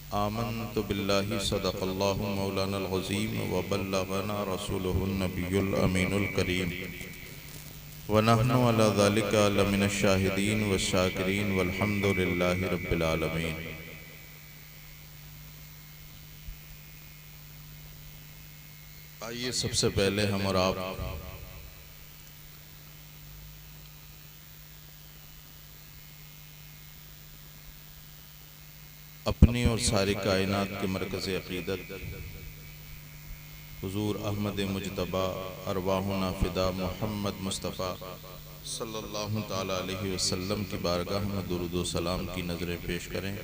आमन्तु बिल्लाहि सदक़ल्लाहु मौलानल अज़ीम व बल्लगना रसूलुहुन नबियुल अमीनुल करीम व नहनु अला ज़ालिका लमिनश शाहिदीन व शाकिरीन वल्हम्दुलिल्लाहि रब्बिल आलमीन। आइए सबसे पहले हम और आप अपनी और सारी कायनात के मरकज़ अक़ीदत हुज़ूर अहमद मुजतबा अरवाहुना फ़िदा मोहम्मद मुस्तफ़ा सल्लल्लाहु ताला अलैहि वसल्लम की बारगाह में दुरूद व सलाम की नज़रें पेश करें।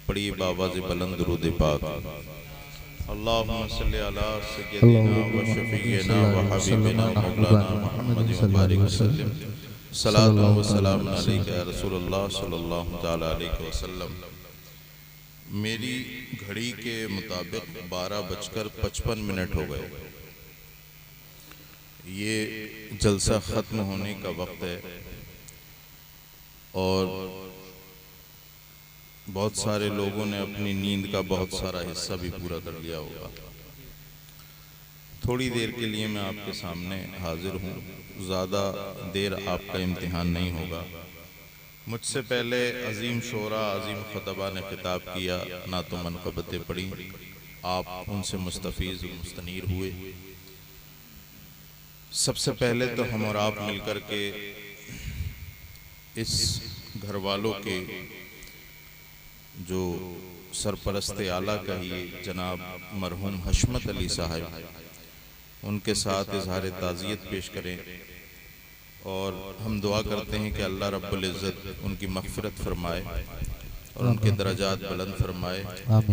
पढ़िए बावाज़ बुलंद दुरूद पाक। अल्लाहुम्मा सल्लि अला सय्यदिना व शफ़ीना व हबीबिना मौलाना मुहम्मद व बारिक वसल्लम। सलातो व सलाम अलैका या रसूलल्लाह सल्लल्लाहु ताला अलैहि वसल्लम। मेरी घड़ी के मुताबिक 12:55 हो गए। ये जलसा ख़त्म होने का वक्त है और बहुत सारे लोगों ने अपनी नींद का बहुत सारा हिस्सा भी पूरा कर लिया होगा। थोड़ी देर के लिए मैं आपके सामने हाजिर हूँ, ज़्यादा देर आपका इम्तिहान नहीं होगा। मुझसे पहले अजीम शोरा अजीम खुतबा ने खिताब किया, ना तो मनक़बतें पढ़ी, आप उनसे मुस्तफ़ीज़ मुस्तनीर हुए। सबसे पहले तो हम और आप मिलकर के इस घर वालों के जो सरपरस्त आला कहिए जनाब मरहूम हशमत अली साहब, उनके साथ इज़हार ताज़ियत पेश करें और हम दुआ करते हैं कि अल्लाह रब्बुल इज़्ज़त उनकी मग़फ़िरत फ़रमाए और उनके दरजात बुलंद फ़रमाए,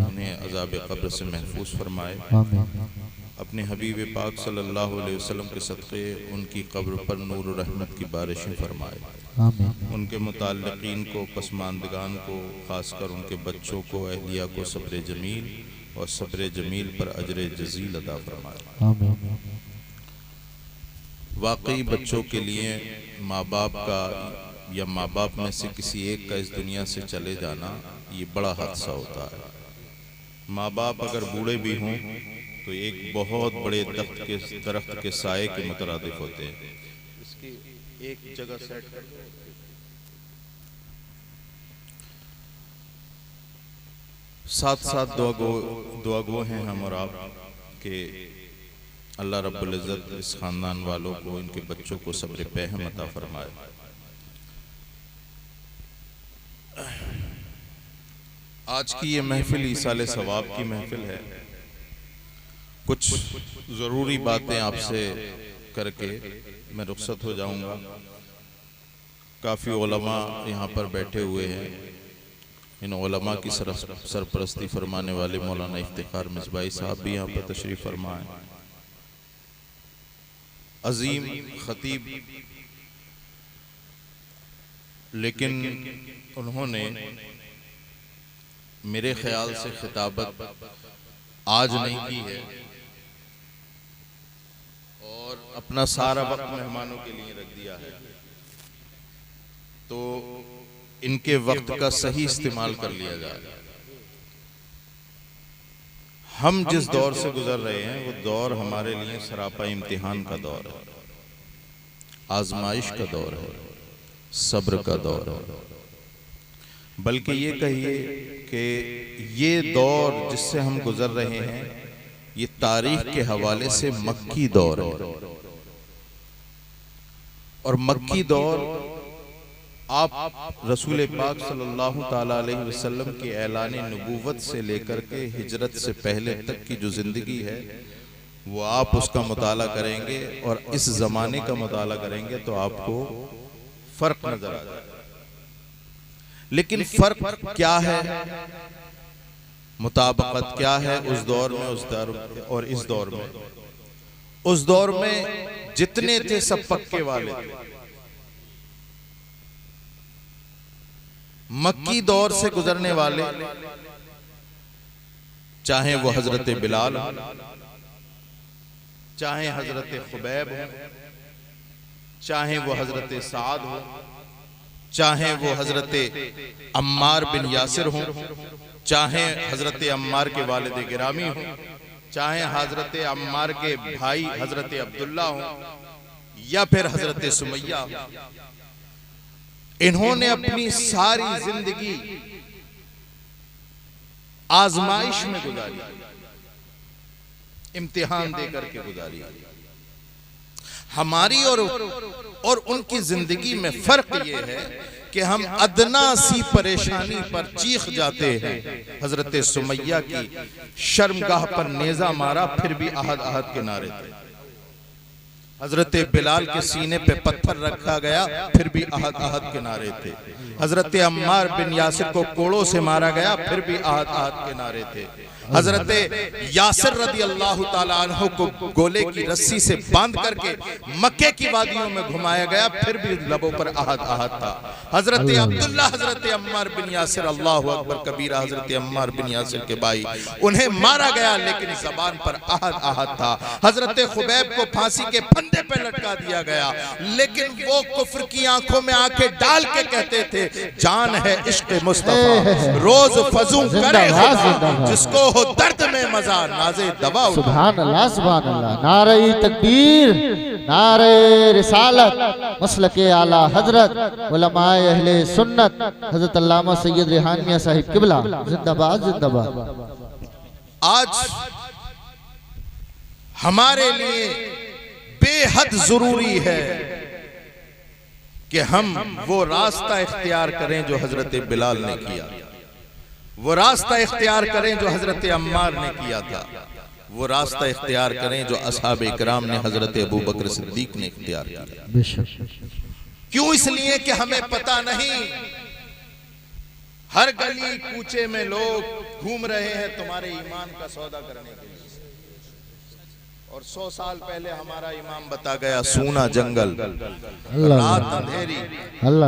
उन्हें अज़ाब क़ब्र से महफूज फ़रमाए। अपने हबीब पाक सल्लल्लाहु अलैहि वसल्लम के सदक़े उनकी कब्र पर नूर और रहमत की बारिशें फ़रमाए। उनके मुताल्लिक़ीन को, पसमानदगान को, ख़ासकर उनके बच्चों को, अहलिया को सब्र जमील और सब्र जमील पर अजर जज़ील अता फ़रमाए। वाकई बच्चों के लिए माँ बाप का या माँ बाप में से किसी एक का इस दुनिया से चले जाना ये बड़ा हादसा होता है। माँ बाप अगर बूढ़े भी हों तो एक बहुत बड़े दरख्त के साए के मुतरादिफ होते हैं। इसकी एक जगह सेट कर दो। साथ साथ दुआ गो हैं हम और आप के अल्लाह रब्बुल इज़्ज़त इस ख़ानदान वालों को, इनके बच्चों को सब्र रहम अता फ़रमाए। आज की ये महफिल ईसाले सवाब की महफिल है। कुछ ज़रूरी बातें आपसे करके मैं रुखसत हो जाऊंगा। काफ़ी उलमा यहाँ पर बैठे हुए हैं। इन उलमा की सरपरस्ती फरमाने वाले मौलाना इफ्तिखार मिसबाही साहब भी यहाँ पर तशरीफ़ फरमा हैं। अजीम खतीब, लेकिन उन्होंने मेरे ख्याल से खिताबत आज नहीं की है और अपना सारा वक्त मेहमानों के लिए रख दिया है। तो इनके वक्त का सही इस्तेमाल कर लिया जाए। हम जिस दौर से गुजर रहे हैं वो दौर हमारे लिए सरापा इम्तिहान का दौर है, आजमाइश का दौर है, सब्र का दौर है। बल्कि ये कहिए कि ये दौर जिससे हम गुजर रहे हैं ये तारीख के हवाले से मक्की दौर है। और मक्की दौर आप रसूल पाक सल्लल्लाहु ताला अलैहि वसल्लम के ऐलान नबूवत से लेकर के हिजरत से पहले तक की जो जिंदगी है वो आप उसका मुताला करेंगे और इस जमाने का मुताला करेंगे तो आपको फर्क नजर आ जाएगा। लेकिन फर्क क्या है, मुताबकत क्या है उस दौर में, उस दौर और इस दौर में? उस दौर में जितने थे सब पक्के वाले थे। मक्की दौर से गुजरने वाले, चाहे वो हजरत बिलाल हो, चाहे हजरत खुबैब हो, चाहे वो हजरत साद हो, चाहे वो हजरत अम्मार बिन यासिर हों, चाहे हजरत अम्मार के वालिद गिरामी हों, चाहे हजरत अम्मार के भाई हजरत अब्दुल्ला हों, या फिर हजरत सुमैया हो। इन्होंने अपनी सारी जिंदगी आजमाइश में गुजारी, इम्तिहान देकर के गुजारी। हमारी और उनकी जिंदगी में फर्क यह है कि हम अदना सी परेशानी पर चीख जाते हैं। हजरत सुमैया की शर्मगाह पर नेजा मारा, फिर भी अहद अहद के नारे थे। हजरत बिलाल के सीने पे पत्थर रखा गया, फिर भी अहद अहद के नारे थे। हजरत अम्मार बिन यासिर को कोड़ों से मारा गया, फिर भी अहद अहद के नारे थे। हजरत यासिर रदी अल्लाह ताला अन्हु को गोले की रस्सी से बांध करके मक्के की वादियों में घुमाया गया, फिर भी लबों पर अहद अहद था। हजरत अब्दुल्ला हजरत अम्मार बिन यासिर, अल्लाहु अकबर कबीरा, हजरत अम्मार बिन यासिर के भाई, उन्हें मारा गया लेकिन जबान पर अहद अहद था। हजरत खुबैब को फांसी के फंदे पे लटका दिया गया, लेकिन वो कुफ्र की आंखों में आंखें डाल के कहते थे, जान है इश्क मुस्तफा रोज फजू करे जिसको हो दर्द में मजा नाज़े दवा। सुभान अल्लाह, सुभान अल्लाह। नारे तकबीर, नारे रिसालत, मसलके आला हजरत, उलमाए अहले सुन्नत, हजरत अल्लामा सैयद रेहान मियां साहिब किबला जिंदाबाद जिंदाबाद। आज हमारे लिए बेहद जरूरी है कि हम वो रास्ता इख्तियार करें जो हजरत बिलाल ने किया, वो रास्ता इख्तियार करें जो हजरत अम्मार ने किया था, वो रास्ता इख्तियार करें जो असहाब इकराम ने हजरत अबू बकर सिद्दीक ने इख्तियार किया। क्यों? इसलिए कि हमें पता नहीं, हर गली कूचे में लोग घूम रहे हैं तुम्हारे ईमान का सौदा करने के लिए। और 100 साल पहले हमारा इमाम बता गया, सूना जंगल, रात अंधेरी,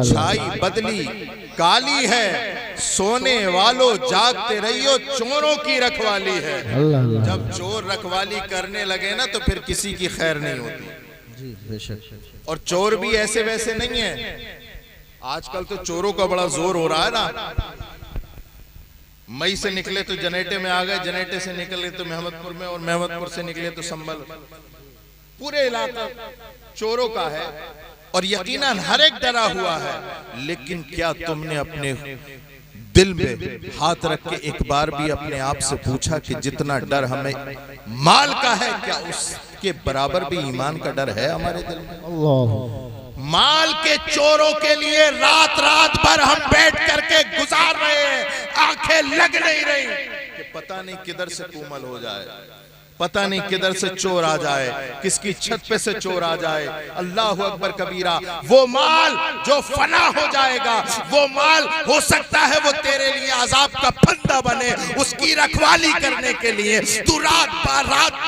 छाई बदली काली है, सोने वालों जागते रहियो, चोरों की रखवाली है। जब चोर रखवाली करने लगे ना तो फिर किसी की खैर नहीं होती। और चोर भी ऐसे वैसे नहीं है, आजकल तो चोरों का बड़ा जोर हो रहा है ना। मई से निकले तो जनेटे में आ गए, जनेटे से निकले तो मेहमदपुर में, और मेहमदपुर से निकले तो संभल। पूरे इलाका चोरों का है और यकीनन हर एक डरा हुआ है। लेकिन क्या तुमने अपने दिल में हाथ रख के एक बार भी अपने आप से पूछा कि जितना डर हमें माल का है, क्या उसके बराबर भी ईमान का डर है हमारे दिल में? माल के चोरों के लिए रात रात भर हम बैठ करके गुजार रहे हैं, आंखें लग नहीं रही कि पता नहीं किधर से कुमल हो जाए, पता नहीं किधर से चोर आ जाए, किसकी छत पे से चोर आ जाए। अल्लाह अकबर कबीरा। वो माल जो फना हो जाएगा, वो माल हो सकता है वो तेरे लिए अजाब का फंदा बने, उसकी रखवाली करने के लिए तू रात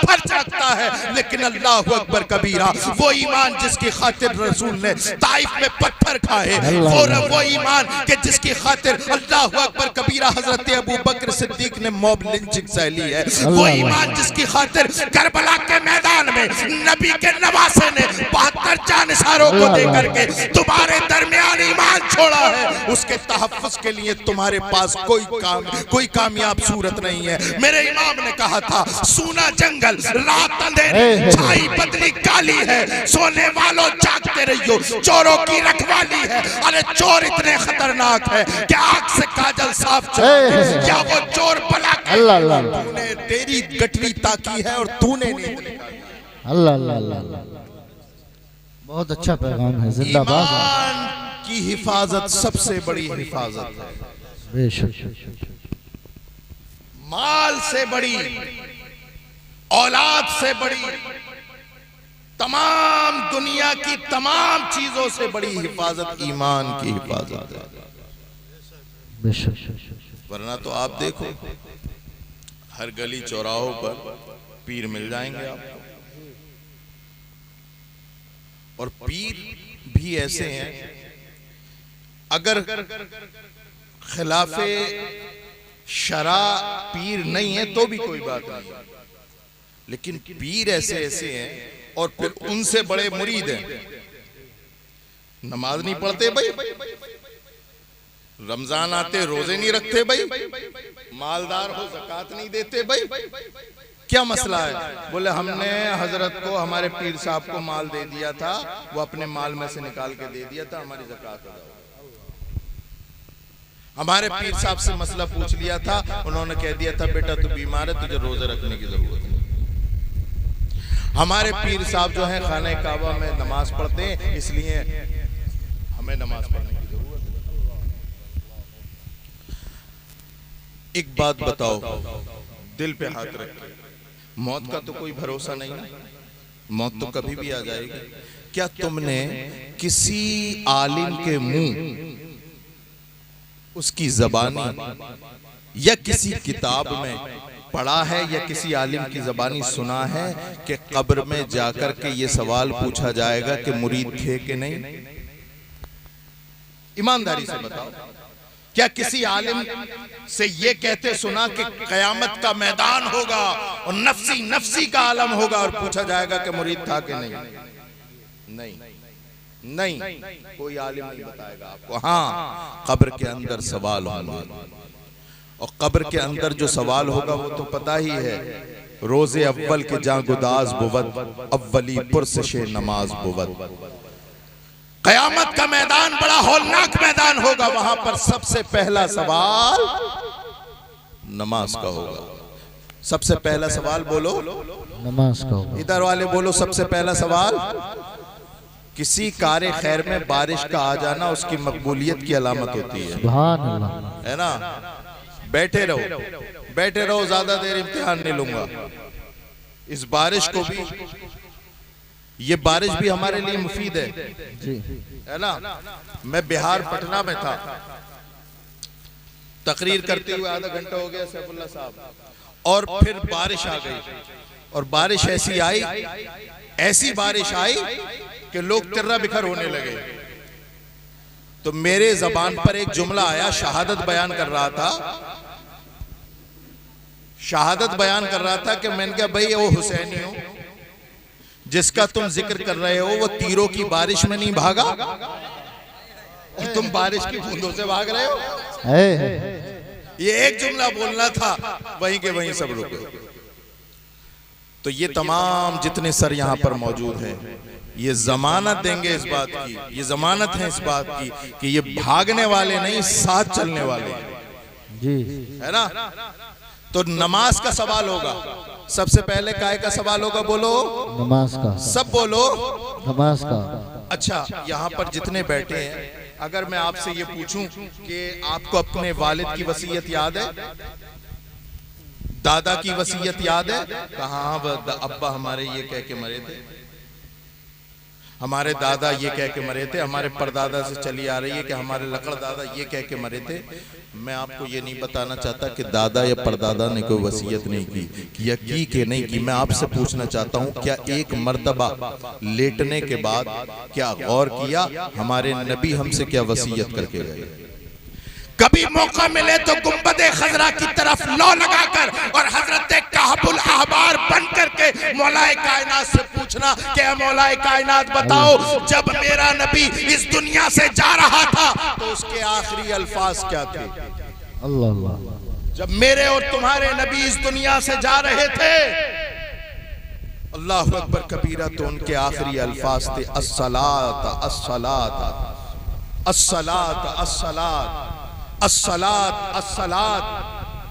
भर जागता है। लेकिन अल्लाह अकबर कबीरा, वो ईमान जिसकी खातिर रसूल ने ताइफ में पत्थर खाए, वो ईमान के जिसकी खातिर अल्लाह अकबर कबीरा हजरत अबू बकर सिद्दीक ने मॉब लिंचिंग सहली है, वो ईमान जिसकी खातिर करबला के मैदान में नबी के नवासे ने 72 जानिसारों को देकर के तुम्हारे दरमियान ईमान छोड़ा है, उसके तहफ्फुज़ के लिए तुम्हारे पास कोई कामयाब सूरत नहीं है। मेरे इमाम ने कहा था, सूना जंगल, रात अंधेरी, छाई बदली काली है, सोने वालों जागते रहियो, चोरों की रखवाली है। अरे चोर इतने खतरनाक है कि आंख से काजल साफ चला, क्या वो चोर बला तूने तेरी गठरी ताकी है और तूने नहीं निकाली। अल्लाह अल्लाह अल्लाह, बहुत अच्छा पैगाम है। जिंदाबाद। ईमान की हिफाजत सबसे बड़ी हिफाजत है, बेशक। माल से बड़ी, औलाद से बड़ी, तमाम दुनिया की तमाम चीजों से बड़ी हिफाजत ईमान की हिफाजत है। वरना तो आप देखो हर गली चौराहों पर पीर मिल जाएंगे आपको, और पीर भी ऐसे हैं, अगर खिलाफे शरा पीर नहीं है तो भी कोई बात नहीं, लेकिन पीर ऐसे ऐसे हैं और फिर उनसे बड़े मुरीद हैं। नमाज नहीं पढ़ते भाई, रमजान आते रोजे नहीं रखते भाई, मालदार हो ज़कात नहीं देते भाई, क्या मसला है? बोले हमने हजरत को, हमारे पीर साहब को माल दे दिया था, वो अपने माल में से निकाल के दे दिया था, हमारी ज़कात अदा। हमारे पीर साहब से मसला पूछ लिया था, उन्होंने कह दिया था बेटा तू बीमार है, तुझे रोजे रखने की जरूरत है। हमारे पीर साहब जो हैं खाने काबा में नमाज पढ़ते हैं, इसलिए हमें नमाज पढ़ने की जरूरत है। एक बात बताओ, दिल पे हाथ रख के, मौत का तो कोई भरोसा नहीं है, मौत तो कभी भी आ जाएगी। क्या तुमने किसी आलिम के मुंह, उसकी ज़बानी या किसी किताब में पढ़ा है या किसी आलिम की ज़बानी सुना है कि कब्र में जाकर के ये सवाल पूछा जाएगा कि मुरीद थे कि नहीं? ईमानदारी से बताओ, क्या किसी आलिम से ये कहते सुना कि कयामत का मैदान होगा और नफ्सी नफ्सी का आलम होगा और पूछा जाएगा कि मुरीद था कि नहीं? नहीं नहीं, कोई आलिम नहीं बताएगा आपको। हाँ, कब्र के अंदर सवाल होगा, और कब्र के अंदर जो सवाल होगा वो तो पता ही है, रोजे अव्वल के जहां गुदाज बुवद, अव्वली पुरसशे नमाज बुवद। कयामत का मैदान बड़ा हौलनाक मैदान होगा, वहां पर सबसे पहला सवाल नमाज का होगा। सबसे पहला सवाल बोलो, नमाज का होगा। इधर वाले बोलो, सबसे पहला सवाल। किसी कार्य खैर में बारिश का आ जाना उसकी मकबूलियत की अलामत होती है, सुभान अल्लाह, है ना? बैठे रहो, बैठे रहो, ज्यादा देर इम्तिहान नहीं लूंगा। इस बारिश को भी, ये बारिश भी हमारे लिए मुफीद है ना? मैं बिहार पटना में था, तकरीर करते हुए आधा घंटा हो गया सैफुल्लाह साहब, और फिर बारिश आ गई, और बारिश ऐसी आई, ऐसी बारिश आई कि लोग तिर्रा बिखर होने लगे। तो मेरे जबान पर एक जुमला आया, शहादत बयान कर रहा था, शहादत बयान कर रहा था कि मैंने कहा भाई वो हुसैनी हो जिसका तुम जिक्र कर रहे हो, वो तीरों की बारिश में नहीं भागा, तुम बारिश की बूंदों से भाग रहे हो। ये एक जुमला बोलना था, वहीं के वहीं सब रुक गए। तो ये तमाम जितने सर यहाँ पर मौजूद हैं, ये जमानत देंगे इस बात की, ये जमानत है इस बात की कि ये भागने वाले नहीं, साथ चलने वाले जी, है ना? तो नमाज का सवाल होगा, सबसे पहले काय का सवाल होगा? बोलो, नमाज का। सब बोलो, नमाज का। अच्छा, यहाँ पर जितने बैठे हैं, अगर मैं आपसे ये पूछूं कि आपको अपने वालिद की वसीयत याद है, दादा की वसीयत याद है? कहाँ? अब्बा हमारे ये कह के मरे थे, हमारे दादा ये कह के मरे थे, हमारे परदादा से चली आ रही है कि हमारे लकड़ दादा ये कह के मरे थे। मैं आपको ये नहीं बताना चाहता कि दादा या परदादा ने कोई वसीयत नहीं की या की कि नहीं की। मैं आपसे पूछना चाहता हूँ, क्या एक मर्तबा लेटने के बाद क्या गौर किया हमारे नबी हमसे क्या वसीयत करके गए? कभी मौका मिले तो गुंबदे खजरा की तरफ लौ लगाकर और हजरत काबुल अहबार बन करके मौलाए कायनात से पूछना कि मौलाए कायनात बताओ, जब मेरा नबी इस दुनिया से जा रहा था तो उसके आखिरी अल्फाज क्या थे? अल्लाह अल्लाह। जब मेरे और तुम्हारे नबी इस दुनिया से जा रहे थे, अल्लाहु अकबर कबीरा, तो उनके आखिरी अल्फाज थे अस्सलात अस्सलात अस्सलात अस्सलात अस्सलात अस्सलात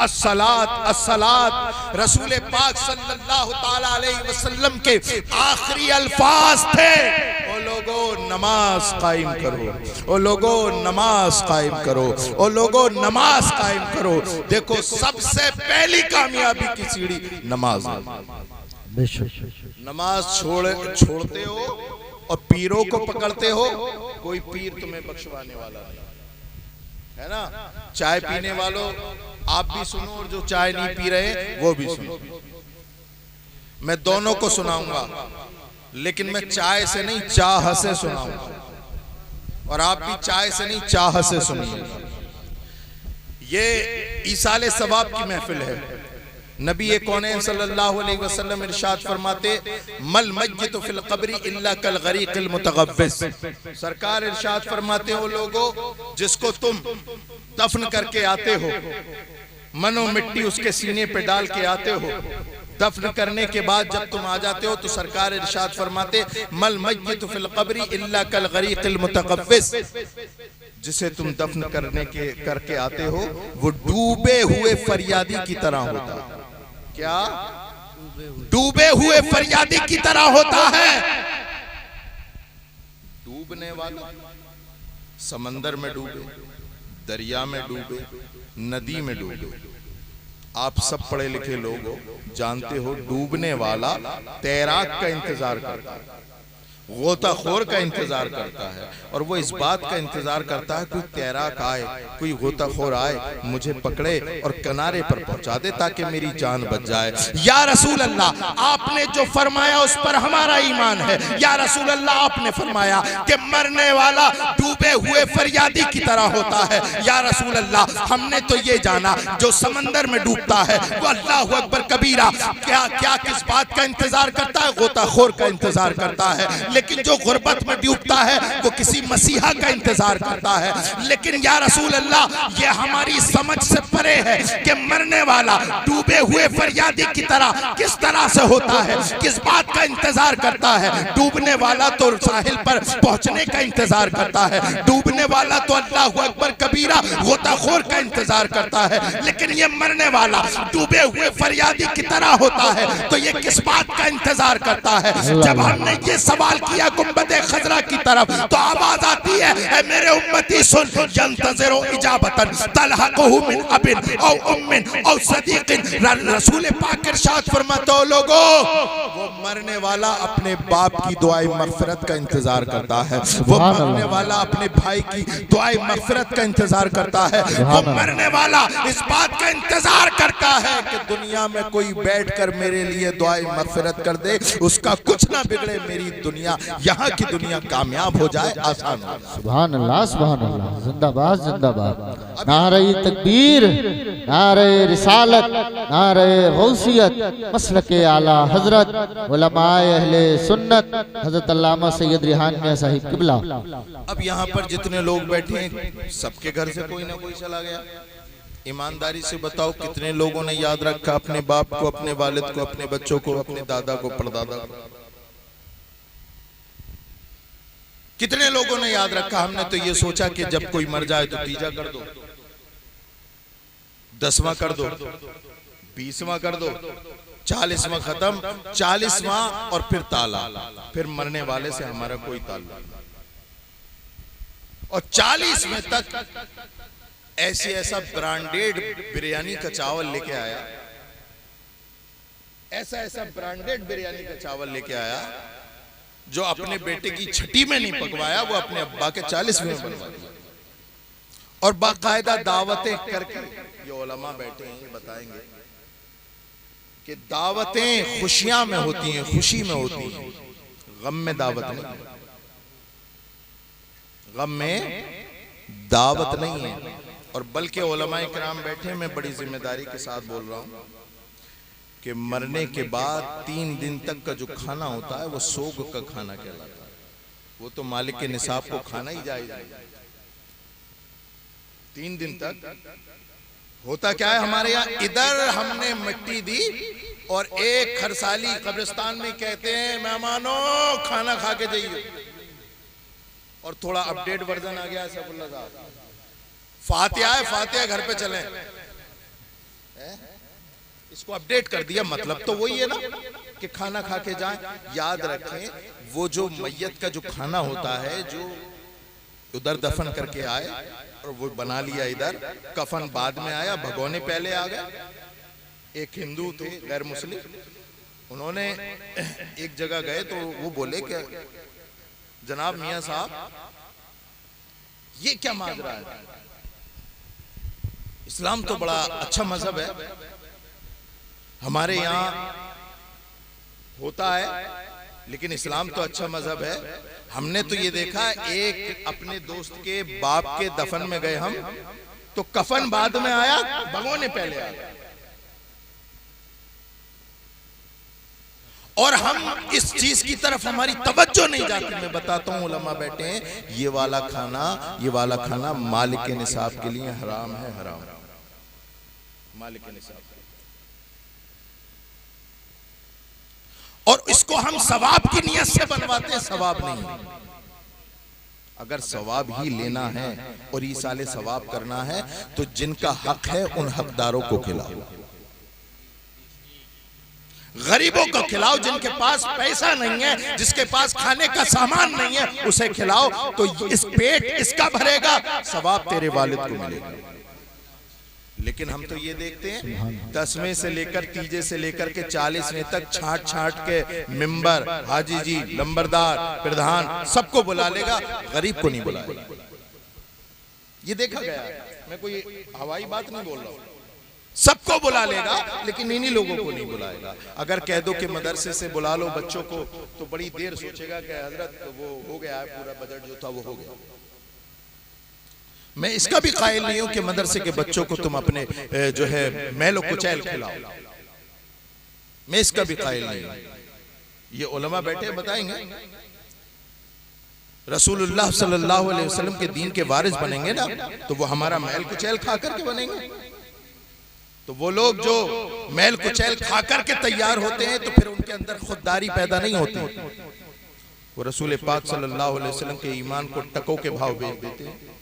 अस्सलात अस्सलात। रसूल पाक सल्लल्लाहु ताला अलैहि वसल्लम के आखिरी अल्फाज थे, ओ लोगों नमाज कायम करो, ओ लोगों नमाज कायम करो, ओ लोगों नमाज कायम करो। देखो, सबसे पहली कामयाबी की सीढ़ी नमाज है। नमाज छोड़ते हो और पीरों को पकड़ते हो, कोई पीर तुम्हें बख्शवाने वाला नहीं, है ना? चाय पीने वालों, आप भी सुनो, और जो चाय नहीं पी रहे वो भी सुनो। मैं दोनों को सुनाऊंगा, लेकिन मैं चाय से नहीं चाह से सुनाऊंगा, और आप भी चाय से नहीं चाह से सुनिए। ये ईसाले सवाब की महफिल है, नबी कौनैन सल्लल्लाहु अलैहि वसल्लम इरशाद फरमाते, मल मय्यितु फिल क़ब्रि इल्ला कल गरीक़िल मुतग़व्विस। सरकार इरशाद फरमाते हो, लोगों जिसको तुम दफन करके आते हो, मनो मिट्टी उसके सीने पे डाल के आते हो, दफन करने के बाद जब तुम आ जाते हो तो सरकार इरशाद फरमाते, मल मय्यितु फिल क़ब्रि इल्ला कल गरीक़िल मुतग़व्विस। जिसे तुम दफन करके आते हो वो डूबे हुए फरियादी की तरह होता है। क्या? डूबे हुए फरियादी की तरह होता है। डूबने वाला समंदर में डूबे, दरिया में डूबे, नदी में डूबे। आप सब पढ़े लिखे लोग हो, जानते हो डूबने वाला तैराक का इंतजार करता है, गोताखोर का इंतजार करता है, और वो इस बात का इंतजार करता है कोई तैराक आए, कोई गोताखोर आए, मुझे पकड़े और किनारे पर पहुंचा दे ताकि मेरी जान बच जाए। या रसूल अल्लाह, आपने जो फरमाया उस पर हमारा ईमान है। या रसूल अल्लाह, आपने फरमाया कि मरने वाला डूबे हुए फरियादी की तरह होता है। या रसूल अल्लाह, हमने तो ये जाना जो समंदर में डूबता है वो अल्लाहु अकबर कबीरा क्या क्या किस बात का इंतजार करता है? गोताखोर का इंतजार करता है। लेकिन जो गुर्बत में डूबता है वो किसी मसीहा का इंतजार करता है। लेकिन या रसूल अल्लाह, ये हमारी समझ से परे है कि मरने वाला डूबे हुए फरियादी की तरह किस तरह से होता है, किस बात का इंतजार करता है? डूबने वाला तो साहिल पर पहुंचने का इंतजार करता है, डूबने वाला तो अल्लाहु अकबर कबीरा गोताखोर का इंतजार करता है। लेकिन ये मरने वाला डूबे हुए फरियादी की तरह होता है, तो ये किस बात का इंतजार करता है? जब हमने ये सवाल किया गुंबदे खजरा की तरफ तो आवाज आती है, ए मेरे उम्मती सुन, यंतज़िरु इजाबतन तलहक़हु मिन अबिन औ उम्मिन औ सदीक़िन। रसूल पाक इरशाद फरमाते हो, लोगों वो मरने वाला अपने बाप की दुआए मग़फ़िरत का इंतजार करता है, वो मरने वाला अपने भाई की दुआए मग़फ़िरत का इंतजार करता है, वो मरने वाला इस बात का इंतजार करता है कि दुनिया में कोई बैठकर मेरे लिए दुआए मग़फ़िरत कर दे, उसका कुछ ना बिगड़े, मेरी दुनिया यहाँ की दुनिया कामयाब हो जाए, आसान हो जाए। सुभान अल्लाह, सुभान अल्लाह, जिंदाबाद जिंदाबाद। नारे तकबीर, नारे रिसालत, नारे गौसियत, मसलके आला हजरत उलमाए अहले सुन्नत हजरत अल्लामा सैयद रिहान मियां साहिब किबला। अब यहाँ पर जितने लोग बैठे हैं सबके घर से कोई ना कोई चला गया। ईमानदारी से बताओ कितने लोगों ने याद रखा अपने बाप को, अपने वालिद को, अपने बच्चों को, अपने दादा को, परदादा को? कितने लोगों ने याद रखा? हमने तो ये सोचा कि जब कोई मर जाए तो तीजा कर दो, 10वां कर दो, 20वां कर दो, 40वां खत्म, 40वां और फिर ताला, फिर मरने वाले से हमारा कोई ताल्लुक नहीं। और 40वें तक ऐसा ब्रांडेड बिरयानी का चावल लेके आया, ऐसा ब्रांडेड बिरयानी का चावल लेके आया जो अपने बेटे की छठी में नहीं पकवाया, वो अपने अब्बा के 40वें में बनवा दिया। और बाकायदा दावतें करके, ये उलमा बैठे हैं ये बताएंगे कि दावतें खुशियां में होती हैं, खुशी में होती हैं, गम में दावत नहीं, गम में दावत नहीं है। और बल्कि उलमाए किराम बैठे, मैं बड़ी जिम्मेदारी के साथ बोल रहा हूं कि मरने के बाद 3 दिन तक का जो खाना होता है वो सोग का खाना कहलाता है। वो तो मालिक के निसाब को खाना ही जायज है। 3 दिन तक होता क्या है हमारे यहाँ, इधर हमने मिट्टी दी और एक खरसाली कब्रिस्तान में कहते हैं मेहमानों खाना खा के जाइए। और थोड़ा अपडेट वर्जन आ गया सैफुल्लाह साहब, फातिहा है, फातिहा घर पे चलें, इसको अपडेट कर दिया। मतलब तो वही है ना कि खाना खा के जाएं। याद रखें वो जो मैयत का जो खाना होता है जो उधर दफन करके आए और वो बना लिया इधर, कफन बाद में आया, भगोने पहले आ गए। एक हिंदू थे गैर मुस्लिम, उन्होंने एक जगह गए तो वो बोले कि जनाब मियां साहब ये क्या माजरा है, इस्लाम तो बड़ा अच्छा मजहब है, हमारे यहाँ होता है लेकिन इस्लाम तो अच्छा मजहब है। हमने तो ये देखा एक अपने दोस्त के बाप के दफन में गए हम तो कफन बाद में आया, भगोने पहले आ गए। और हम इस चीज की तरफ हमारी तवज्जो नहीं जाती। मैं बताता हूँ, उलमा बैठे हैं, ये वाला खाना मालिक निसाब के लिए हराम है, हराम, मालिक निसाब। और इसको हम सवाब की नियत से बनवाते हैं, सवाब नहीं। अगर सवाब ही लेना है और ईसाले सवाब करना है तो जिनका हक है उन हकदारों को खिलाओ, गरीबों को खिलाओ। जिनके पास पैसा नहीं है, जिसके पास खाने का सामान नहीं है, उसे खिलाओ। तो इस पेट इसका भरेगा, सवाब तेरे वालिद को मिलेगा। लेकिन हम तो ये देखते हैं 10वें से लेकर तीजे से लेकर के 40वें तक छाट छाट के मिंबर, हाजी जी, लंबरदार, प्रधान सबको बुला लेगा, गरीब को नहीं बुलाएगा। ये देखा गया, मैं कोई हवाई बात नहीं बोल रहा हूं। सबको बुला लेगा लेकिन इन्हीं लोगों को नहीं बुलाएगा। अगर कह दो कि मदरसे से बुला लो बच्चों को, तो बड़ी देर सोचेगा कि हजरत तो वो हो गया है, पूरा बजट जो था वो हो गया। मैं इसका भी कायल नहीं हूं कि मदरसे के बच्चों को तुम अपने जो है मैलो कुचैल खिलाओ, मैं इसका भी कायल नहीं हूं। ये उलमा बैठे बताएंगे, रसूलुल्लाह सल्लल्लाहु अलैहि वसल्लम के दीन के वारिस बनेंगे ना, तो वो हमारा मैल कुचैल खा करके बनेंगे। तो वो लोग जो मैल कुचैल खा करके तैयार होते हैं तो फिर उनके अंदर खुददारी पैदा नहीं होती। वो रसूल पाक सल्लल्लाहु अलैहि वसल्लम के ईमान को टकों के भाव बेच देते हैं।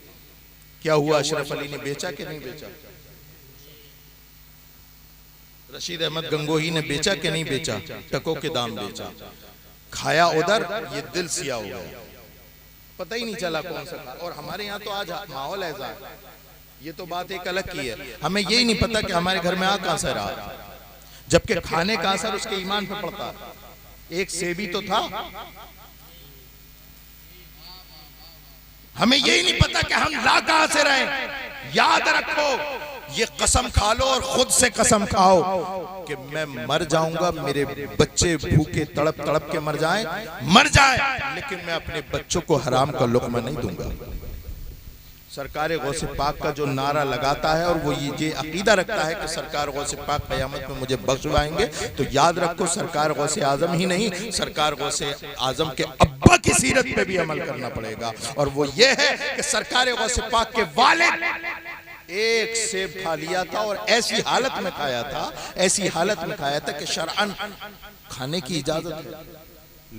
क्या हुआ, अशरफ अली ने बेचा कि नहीं बेचा? रशीद अहमद गंगोही ने बेचा कि नहीं बेचा? टकों के दाम बेचा, खाया उधर, ये दिल सिया हो गया, पता ही नहीं चला कौन सा। और हमारे यहाँ तो आज माहौल ऐसा है, ये तो बात एक अलग की है, हमें यही नहीं पता कि हमारे घर में आ कहां से रहा, जबकि खाने का असर उसके ईमान पर पड़ता है। एक सेबी तो था, हमें यही नहीं पता कि हम ला कहां से रहे। याद रखो, ये कसम खा लो और खुद से कसम खाओ कि मैं मर जाऊंगा, मेरे बच्चे भूखे तड़प तड़प के मर जाएं, लेकिन मैं अपने बच्चों को हराम का लुक़्मा नहीं दूंगा। सरकार गौसे पाक का जो नारा लगाता है और वो ये अकीदा रखता है कि सरकार गौसे पाक क़यामत में मुझे बख्शवाएंगे, तो याद रखो सरकार गौसे आजम ही नहीं, सरकार गौसे आजम के अब्बा की सीरत पे भी अमल करना पड़ेगा। और वो ये है कि सरकार गौसे पाक के वालिद एक सेब खा लिया था और ऐसी हालत में खाया था कि शरअन खाने की इजाजत है,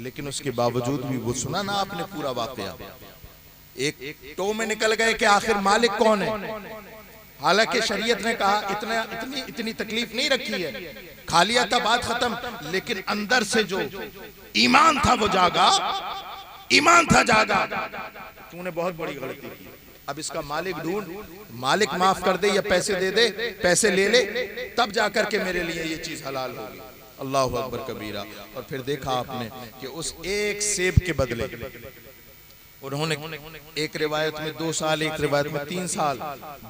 लेकिन उसके बावजूद भी वो सुना ना आपने पूरा वाकया, एक टो में निकल गए कि आखिर मालिक कौन है। हालांकि शरीयत ने कहा इतनी तकलीफ नहीं रखी है, खा लिया था, बात खत्म। लेकिन अंदर से जो ईमान था वो जागा, तूने बहुत बड़ी गलती की, अब इसका मालिक ढूंढ, मालिक माफ कर दे या पैसे दे दे, पैसे ले ले, तब जाकर के मेरे लिए ये चीज हलाल होगी। अल्लाहु अकबर कबीरा। और फिर देखा आपने कि उस एक सेब के बदले उन्होंने एक रिवायत में 2 साल, एक रिवायत में 3 साल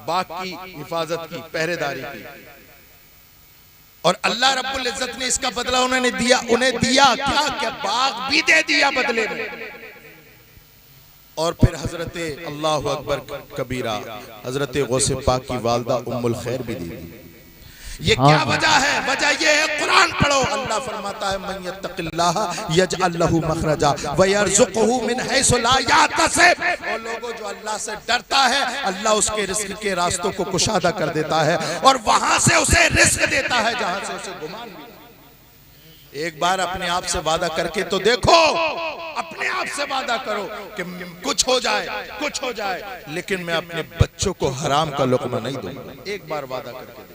बाग की हिफाजत की, पहरेदारी की, और अल्लाह रब्बुल इज्जत ने इसका बदला उन्हें दिया क्या बाग भी दे दिया बदले में। और फिर हजरत अल्लाहु अकबर कबीरा, हजरत गौसे पाक की वालदा उम्मुल खैर भी दी। ये क्या वजह है? वजह ये है, कुरान पढ़ो, अल्लाह फरमाता है मन यत्तक़िल्लाह यजअल लहू मखरजा व यरज़ुक़हू मिन हैसु ला यहतसिब। और लोगों जो अल्लाह से डरता है, अल्लाह उसके रिज़्क़ के रास्तों को कुशादा कर देता है और वहां से उसे रिज़्क़ देता है जहां से उसे गुमान भी नहीं। एक बार अपने आप से वादा करके तो देखो, अपने आप से वादा करो कि कुछ हो जाए, लेकिन मैं अपने बच्चों को हराम का लुक़्मा नहीं दूंगा। एक बार वादा करके देखो,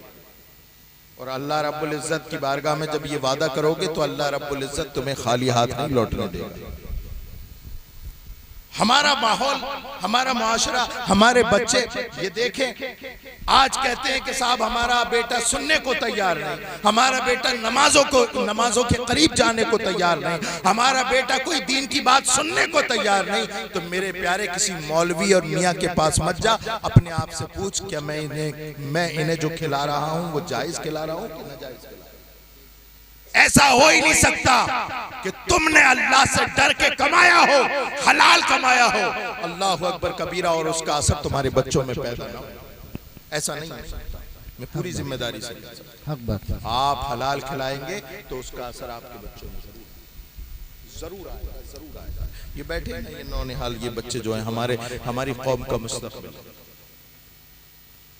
और अल्लाह रब्बुल इज्जत की बारगाह में जब ये वादा करोगे तो अल्लाह रब्बुल इज्जत तुम्हें खाली हाथ नहीं लौटने देगा। हमारा माहौल, हमारा मुआशरा, हमारे बच्चे ये देखें, आज कहते हैं कि साहब हमारा बेटा सुनने को तैयार नहीं, हमारा बेटा नमाजों के करीब जाने को तैयार नहीं, हमारा बेटा कोई दीन की बात सुनने को तैयार नहीं। तो मेरे प्यारे किसी मौलवी और मियाँ के पास मत जा, अपने आप से पूछ क्या मैं इन्हें जो खिला रहा हूँ वो जायज खिला रहा हूँ कि नाजायज खिला। ऐसा हो ही नहीं सकता कि तुमने अल्लाह से डर के कमाया हो, हलाल कमाया हो, अल्लाह अकबर कबीरा, और उसका असर तुम्हारे बच्चों में पैदा ना हो। ऐसा नहीं हो सकता। मैं पूरी जिम्मेदारी से, आप हलाल खिलाएंगे तो उसका असर आपके बच्चों में जरूर जरूर आएगा, जरूर आएगा। ये बैठे हैं ये नौनिहाल, ये बच्चे जो हैं हमारी कौम का मुस्तकबिल।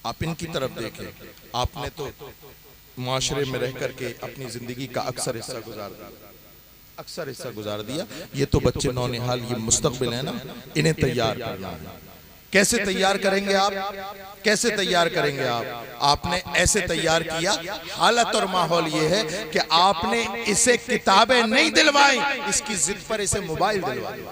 आप इनकी तरफ देखें। आपने तो मुआशरे में रह करके अपनी जिंदगी का अक्सर हिस्सा गुजार दिया। ये तो बच्चे नौनिहाल, ये मुस्तकबिल है ना, इन्हें तैयार करना है। कैसे तैयार करेंगे आप? कैसे तैयार करेंगे आप? आपने ऐसे तैयार किया, हालत और माहौल ये है कि आपने इसे किताबें नहीं दिलवाई, इसकी जिद पर इसे मोबाइल दिलवा दिया।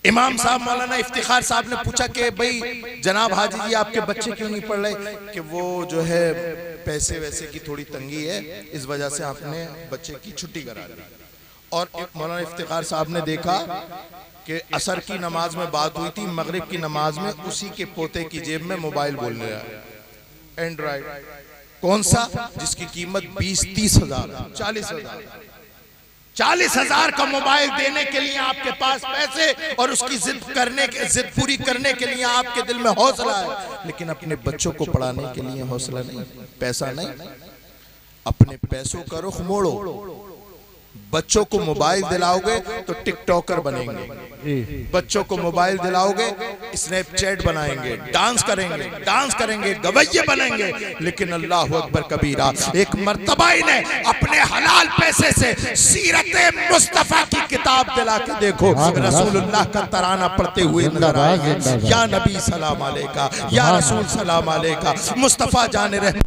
इमाम साहब मौलाना इफ्तिखार साहब ने पूछा कि भाई जनाब हाजी जी आपके बच्चे क्यों नहीं पढ़ रहे? कि वो जो है पैसे वैसे की थोड़ी तंगी है, इस वजह से आपने बच्चे की छुट्टी करा दी। और मौलाना इफ्तिखार साहब ने देखा कि असर की नमाज में बात हुई थी, मगरिब की नमाज में उसी के पोते की जेब में मोबाइल बोलने रहा, एंड्रॉइड। कौन सा? जिसकी कीमत 20-30 हजार, 40 हजार का मोबाइल देने के लिए आपके पास पैसे और उसकी जिद पूरी करने के लिए आपके दिल में हौसला है, लेकिन अपने बच्चों को पढ़ाने के लिए हौसला नहीं, पैसा नहीं। अपने पैसों का रुख मोड़ो। बच्चों को मोबाइल दिलाओगे तो टिकटॉकर बनेंगे, बच्चों को मोबाइल दिलाओगे स्नैपचैट बनाएंगे, डांस करेंगे, गवैये बनेंगे। लेकिन अल्लाह अकबर कबीरा, एक मर्तबा इन्हें अपने हलाल पैसे से सीरत मुस्तफा की किताब दिला के देखो, रसूलुल्लाह का तराना पढ़ते हुए नजर आएंगे। या नबी सलाम अलैका, या रसूल सलाम अलैका, मुस्तफा जाने रह।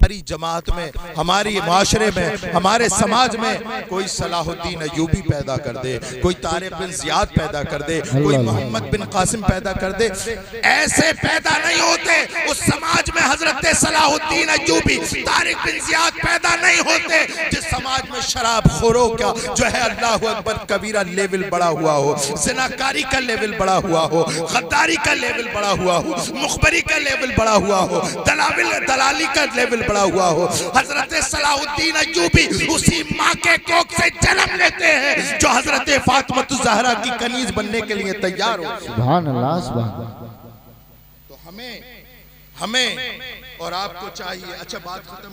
हमारी जमात में, हमारी माशरे में, हमारे समाज में कोई सलाहुद्दीन अय्यूबी पैदा कर दे, कोई तारिक बिन ज़ियाद पैदा कर दे, कोई मोहम्मद बिन कासिम पैदा कर दे। ऐसे पैदा नहीं होते उस समाज में। हजरत Salahuddin Ayyubi, Tariq bin Ziyad पैदा नहीं होते जिस समाज में शराब खोरों का जो है अल्लाह अकबर कबीरा लेवल बढ़ा हुआ हो, ज़िनाकारी का लेवल बढ़ा हुआ हो, गद्दारी का लेवल बढ़ा हुआ हो, मुखबरी का लेवल बढ़ा हुआ हो, दलाली का लेवल बढ़ा हुआ हो। हजरत सलाहुद्दीन अय्यूबी उसी माँ के कोख से जन्म लेते हैं जो हजरत फातिमा ज़हरा की कनीज बनने के लिए तैयार हो। सुभान अल्लाह, सुभान अल्लाह। तो हमें और आपको चाहिए। अच्छा, बात खत्म।